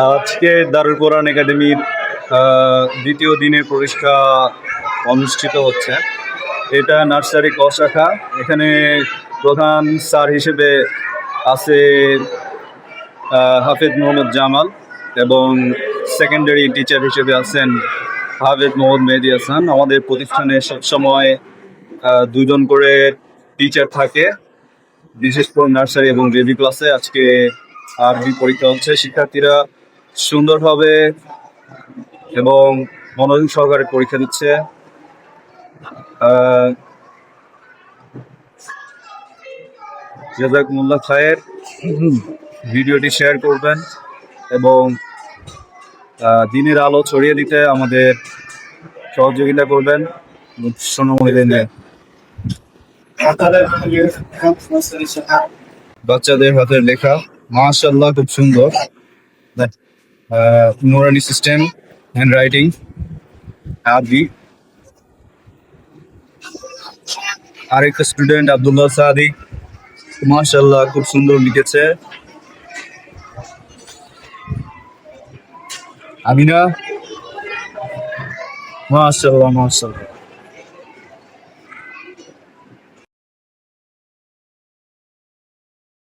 আজকে দারুল কোরআন একাডেমির দ্বিতীয় দিনের পরীক্ষা অনুষ্ঠিত হচ্ছে। এটা নার্সারি ক শাখা। এখানে প্রধান স্যার হিসেবে আছে হাফেজ মোহাম্মদ জামাল এবং সেকেন্ডারি টিচার হিসেবে আছেন হাফেজ মোহাম্মদ মেহেদি হাসান। আমাদের প্রতিষ্ঠানে সবসময় দুজন করে টিচার থাকে, বিশেষ করে নার্সারি এবং বেবি ক্লাসে। আজকে আরবি পরীক্ষা হচ্ছে। শিক্ষার্থীরা সুন্দরভাবে এবং মনোযোগ সহকারে পরীক্ষা দিচ্ছে। জাযাকুমুল্লাহ খায়ের। ভিডিওটি শেয়ার করবেন এবং দিনের আলো ছড়িয়ে দিতে আমাদের সহযোগিতা করবেন। বাচ্চাদের হাতের লেখা মাশাআল্লাহ খুব সুন্দর। নুরানি সিস্টেম, হ্যান্ড রাইটিং, আরবি। আরেকটা স্টুডেন্ট আব্দুল্লাহ সাদি, মাশাআল্লাহ খুব সুন্দর লিখেছে। আমিনা, মাশাআল্লাহ মাশাআল্লাহ।